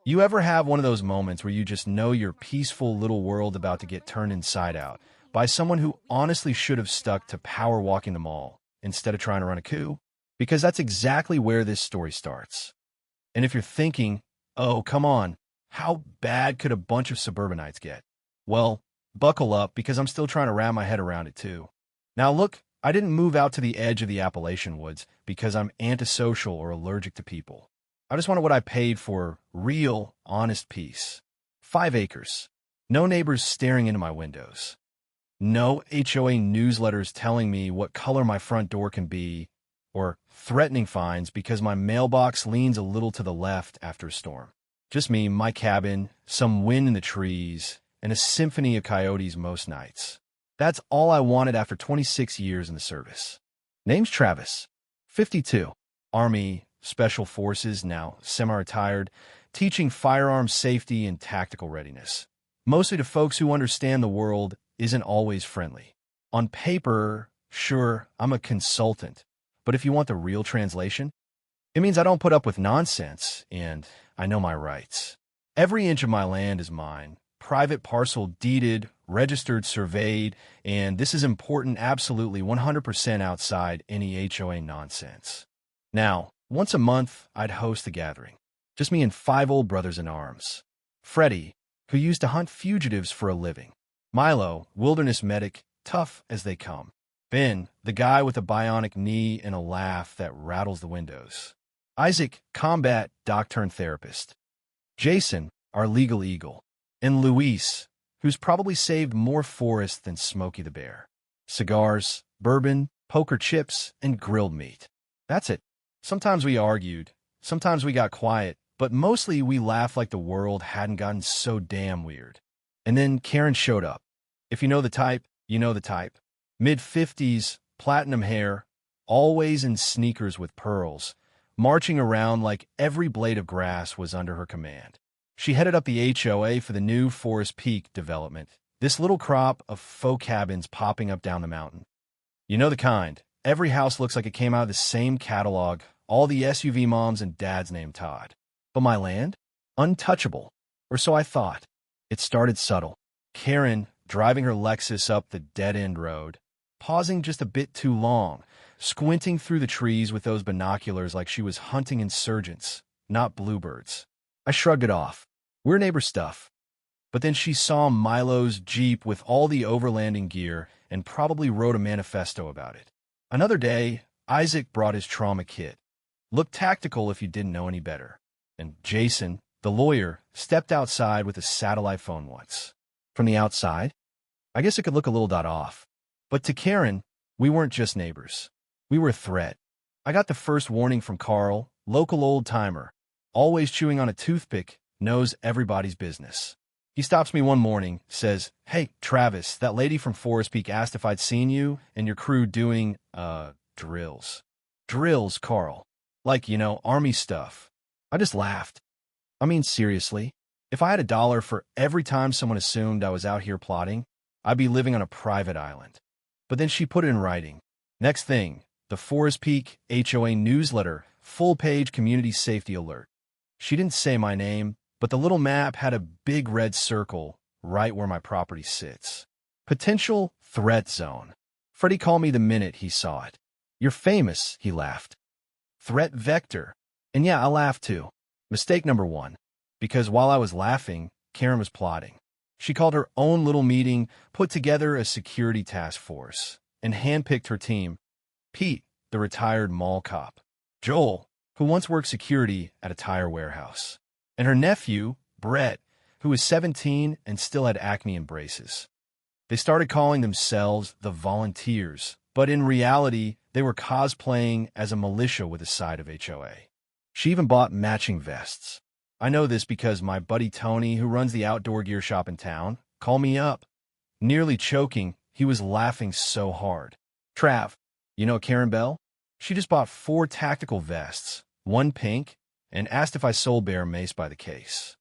You ever have one of those moments where you just know your peaceful little world about to get turned inside out by someone who honestly should have stuck to power walking the mall instead of trying to run a coup? Because that's exactly where this story starts. And if you're thinking, oh, come on, how bad could a bunch of suburbanites get? Well, buckle up because I'm still trying to wrap my head around it too. Now look, I didn't move out to the edge of the Appalachian woods because I'm antisocial or allergic to people. I just wanted what I paid for real, honest peace. 5 acres. No neighbors staring into my windows. No HOA newsletters telling me what color my front door can be or threatening fines because my mailbox leans a little to the left after a storm. Just me, my cabin, some wind in the trees, and a symphony of coyotes most nights. That's all I wanted after 26 years in the service. Name's Travis, 52, Army, Special Forces, now semi-retired, teaching firearms safety and tactical readiness. Mostly to folks who understand the world isn't always friendly. On paper, sure, I'm a consultant, but if you want the real translation, it means I don't put up with nonsense, and I know my rights. Every inch of my land is mine, private parcel deeded, registered, surveyed, and this is important absolutely 100% outside any HOA nonsense. Now, once a month, I'd host a gathering. Just me and 5 old brothers in arms. Freddie, who used to hunt fugitives for a living. Milo, wilderness medic, tough as they come. Ben, the guy with a bionic knee and a laugh that rattles the windows. Isaac, combat doc-turned-therapist. Jason, our legal eagle. And Luis, who's probably saved more forest than Smokey the Bear. Cigars, bourbon, poker chips, and grilled meat. That's it. Sometimes we argued, sometimes we got quiet, but mostly we laughed like the world hadn't gotten so damn weird. And then Karen showed up. If you know the type, you know the type. Mid-50s, platinum hair, always in sneakers with pearls, marching around like every blade of grass was under her command. She headed up the HOA for the new Forest Peak development, this little crop of faux cabins popping up down the mountain. You know the kind. Every house looks like it came out of the same catalog, all the SUV moms and dads named Todd. But my land? Untouchable. Or so I thought. It started subtle. Karen, driving her Lexus up the dead-end road, pausing just a bit too long, squinting through the trees with those binoculars like she was hunting insurgents, not bluebirds. I shrugged it off. We're neighbor stuff. But then she saw Milo's Jeep with all the overlanding gear and probably wrote a manifesto about it. Another day, Isaac brought his trauma kit. Looked tactical if you didn't know any better. And Jason, the lawyer, stepped outside with a satellite phone once. From the outside, I guess it could look a little off. But to Karen, we weren't just neighbors. We were a threat. I got the first warning from Carl, local old-timer, always chewing on a toothpick, knows everybody's business. He stops me one morning, says, "Hey, Travis, that lady from Forest Peak asked if I'd seen you and your crew doing, drills." Drills, Carl. Like, Army stuff. I just laughed. I mean, seriously, if I had $1 for every time someone assumed I was out here plotting, I'd be living on a private island. But then she put it in writing. Next thing, the Forest Peak HOA newsletter, full-page community safety alert. She didn't say my name, but the little map had a big red circle right where my property sits. Potential threat zone. Freddie called me the minute he saw it. "You're famous," he laughed. Threat vector. And yeah, I laughed too. Mistake number 1. Because while I was laughing, Karen was plotting. She called her own little meeting, put together a security task force, and handpicked her team. Pete, the retired mall cop. Joel, who once worked security at a tire warehouse. And her nephew, Brett, who was 17 and still had acne and braces. They started calling themselves the Volunteers, but in reality, they were cosplaying as a militia with a side of HOA. She even bought matching vests. I know this because my buddy Tony, who runs the outdoor gear shop in town, called me up. Nearly choking, he was laughing so hard. "Trav, you know Karen Bell? She just bought 4 tactical vests, 1 pink, and asked if I sold bear mace by the case."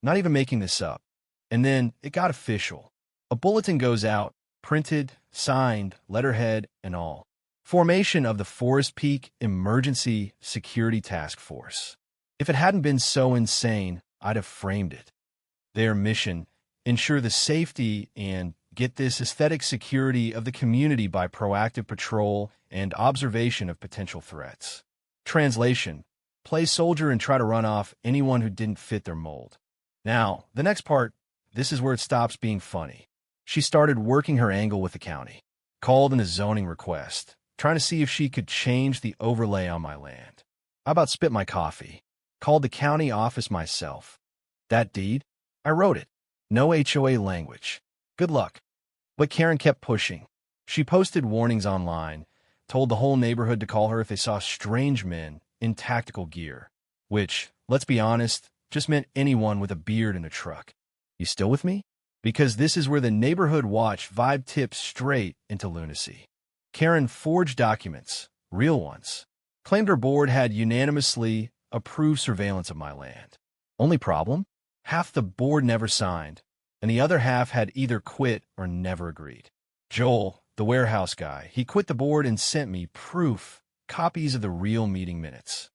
Not even making this up. And then it got official. A bulletin goes out, printed, signed, letterhead, and all. Formation of the Forest Peak Emergency Security Task Force. If it hadn't been so insane, I'd have framed it. Their mission: ensure the safety and, get this, aesthetic security of the community by proactive patrol and observation of potential threats. Translation: play soldier and try to run off anyone who didn't fit their mold. Now, the next part, this is where it stops being funny. She started working her angle with the county. Called in a zoning request, trying to see if she could change the overlay on my land. I about spit my coffee. Called the county office myself. That deed? I wrote it. No HOA language. Good luck. But Karen kept pushing. She posted warnings online, told the whole neighborhood to call her if they saw strange men in tactical gear, which, let's be honest, just meant anyone with a beard and a truck. You still with me? Because this is where the neighborhood watch vibe tips straight into lunacy. Karen forged documents, real ones. Claimed her board had unanimously approved surveillance of my land. Only problem? Half the board never signed, and the other half had either quit or never agreed. Joel, the warehouse guy, he quit the board and sent me proof, copies of the real meeting minutes.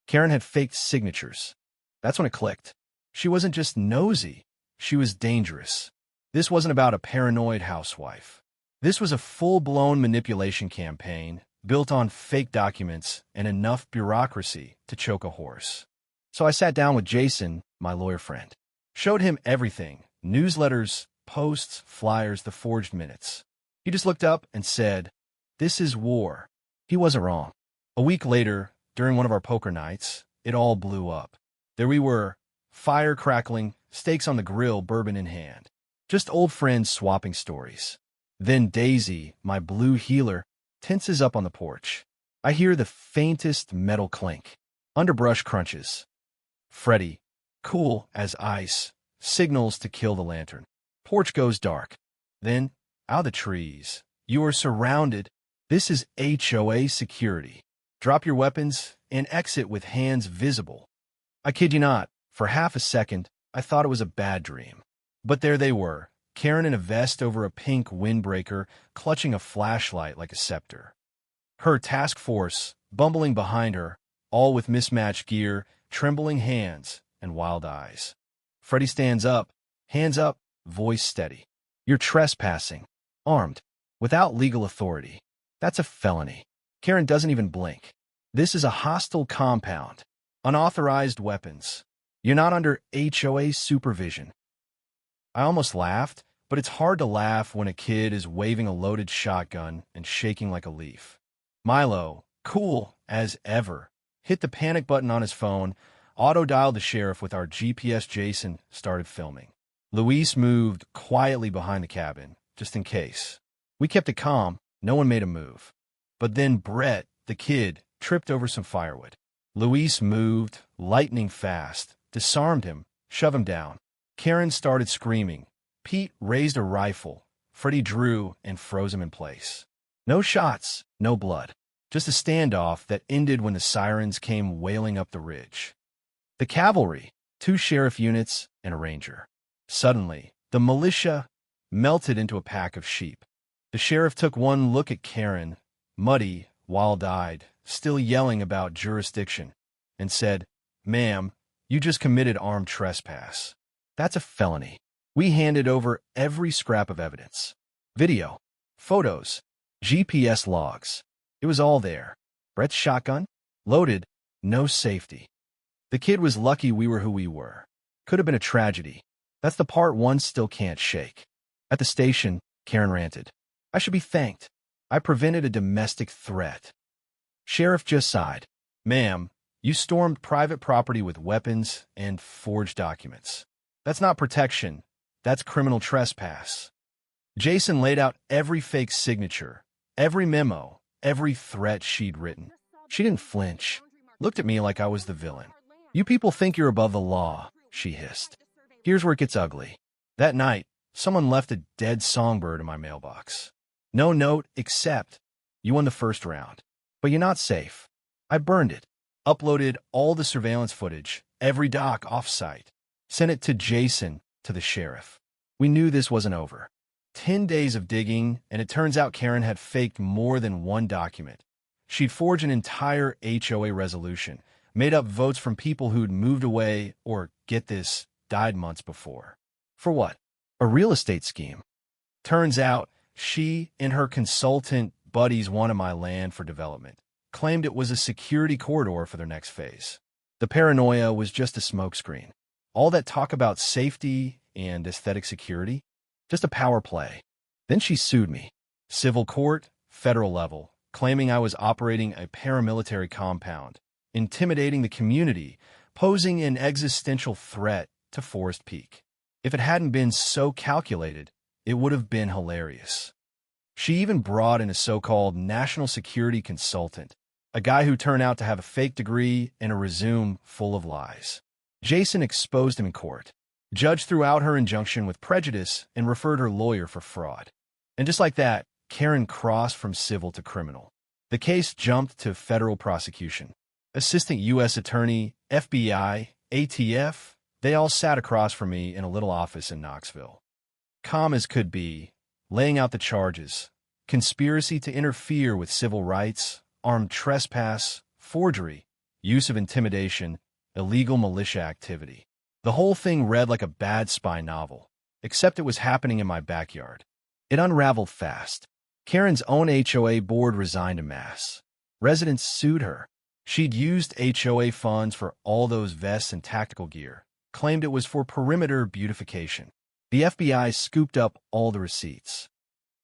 Karen had faked signatures. That's when it clicked. She wasn't just nosy. She was dangerous. This wasn't about a paranoid housewife. This was a full-blown manipulation campaign built on fake documents and enough bureaucracy to choke a horse. So I sat down with Jason, my lawyer friend. Showed him everything: newsletters, posts, flyers, the forged minutes. He just looked up and said, "This is war." He wasn't wrong. A week later, during one of our poker nights, it all blew up. There we were, fire crackling, steaks on the grill, bourbon in hand. Just old friends swapping stories. Then Daisy, my blue heeler, tenses up on the porch. I hear the faintest metal clink. Underbrush crunches. Freddie, cool as ice, signals to kill the lantern. Porch goes dark. Then, out of the trees, you are surrounded. This is HOA security. Drop your weapons and exit with hands visible. I kid you not, for half a second, I thought it was a bad dream. But there they were, Karen in a vest over a pink windbreaker, clutching a flashlight like a scepter. Her task force, bumbling behind her, all with mismatched gear, trembling hands, and wild eyes. Freddie stands up, hands up, voice steady. You're trespassing, armed, without legal authority. That's a felony. Karen doesn't even blink. This is a hostile compound. Unauthorized weapons. You're not under HOA supervision. I almost laughed, but it's hard to laugh when a kid is waving a loaded shotgun and shaking like a leaf. Milo, cool as ever, hit the panic button on his phone, auto-dialed the sheriff with our GPS. Jason started filming. Luis moved quietly behind the cabin, just in case. We kept it calm, no one made a move. But then Brett, the kid, tripped over some firewood. Luis moved, lightning fast, disarmed him, shoved him down. Karen started screaming. Pete raised a rifle. Freddie drew and froze him in place. No shots, no blood. Just a standoff that ended when the sirens came wailing up the ridge. The cavalry, 2 sheriff units, and a ranger. Suddenly, the militia melted into a pack of sheep. The sheriff took one look at Karen, muddy, wild-eyed, still yelling about jurisdiction, and said, "Ma'am, you just committed armed trespass. That's a felony." We handed over every scrap of evidence. Video, photos, GPS logs. It was all there. Brett's shotgun, loaded, no safety. The kid was lucky we were who we were. Could have been a tragedy. That's the part one still can't shake. At the station, Karen ranted. I should be thanked. I prevented a domestic threat. Sheriff just sighed. Ma'am, you stormed private property with weapons and forged documents. That's not protection. That's criminal trespass. Jason laid out every fake signature, every memo, every threat she'd written. She didn't flinch. Looked at me like I was the villain. You people think you're above the law, she hissed. Here's where it gets ugly. That night, someone left a dead songbird in my mailbox. No note except, you won the first round, but you're not safe. I burned it, uploaded all the surveillance footage, every doc off-site, sent it to Jason, to the sheriff. We knew this wasn't over. 10 days of digging, and it turns out Karen had faked more than one document. She'd forged an entire HOA resolution, made up votes from people who'd moved away or, get this, died months before. For what? A real estate scheme. Turns out, she and her consultant buddies wanted my land for development, claimed it was a security corridor for their next phase. The paranoia was just a smokescreen. All that talk about safety and aesthetic security, just a power play. Then she sued me. Civil court, federal level, claiming I was operating a paramilitary compound, intimidating the community, posing an existential threat to Forest Peak. If it hadn't been so calculated, it would have been hilarious. She even brought in a so-called national security consultant, a guy who turned out to have a fake degree and a resume full of lies. Jason exposed him in court. Judge threw out her injunction with prejudice and referred her lawyer for fraud. And just like that, Karen crossed from civil to criminal. The case jumped to federal prosecution. Assistant U.S. Attorney, FBI, ATF, they all sat across from me in a little office in Knoxville. Calm as could be, laying out the charges: conspiracy to interfere with civil rights, armed trespass, forgery, use of intimidation, illegal militia activity. The whole thing read like a bad spy novel, except it was happening in my backyard. It unraveled fast. Karen's own HOA board resigned en masse. Residents sued her. She'd used HOA funds for all those vests and tactical gear, claimed it was for perimeter beautification. The FBI scooped up all the receipts.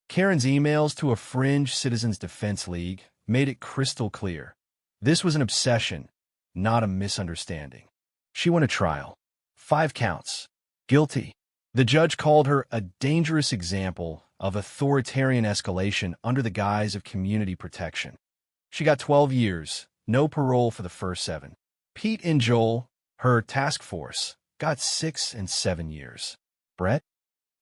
Karen's emails to a fringe Citizens Defense League made it crystal clear. This was an obsession, not a misunderstanding. She went to trial. 5 counts. Guilty. The judge called her a dangerous example of authoritarian escalation under the guise of community protection. She got 12 years, no parole for the first 7. Pete and Joel, her task force, got 6 and 7 years. Brett?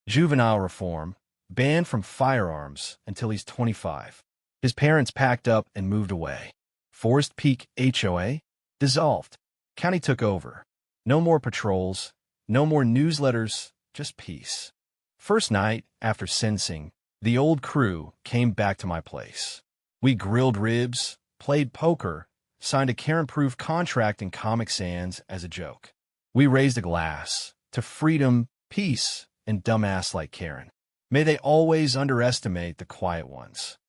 Juvenile reform, banned from firearms until he's 25. His parents packed up and moved away. Forest Peak HOA? Dissolved. County took over. No more patrols, no more newsletters, just peace. First night, after sensing, the old crew came back to my place. We grilled ribs, played poker, signed a Karen-proof contract in Comic Sans as a joke. We raised a glass to freedom, peace, and dumbass like Karen. May they always underestimate the quiet ones.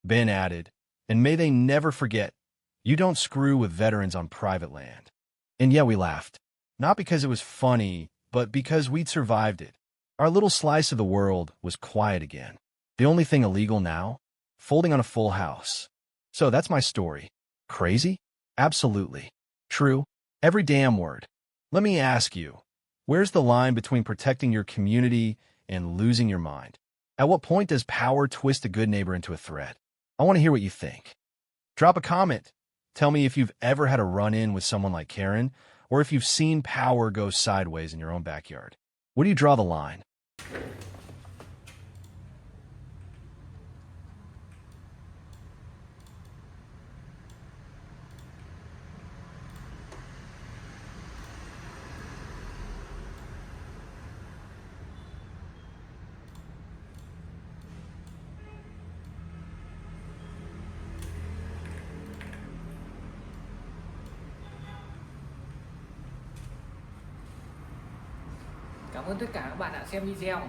Ben added, and may they never forget, you don't screw with veterans on private land. And yeah, we laughed. Not because it was funny, but because we'd survived it. Our little slice of the world was quiet again. The only thing illegal now? Folding on a full house. So that's my story. Crazy? Absolutely. True. Every damn word. Let me ask you, where's the line between protecting your community and losing your mind? At what point does power twist a good neighbor into a threat? I want to hear what you think. Drop a comment. Tell me if you've ever had a run-in with someone like Karen, or if you've seen power go sideways in your own backyard. Where do you draw the line? Cảm ơn tất cả các bạn đã xem video.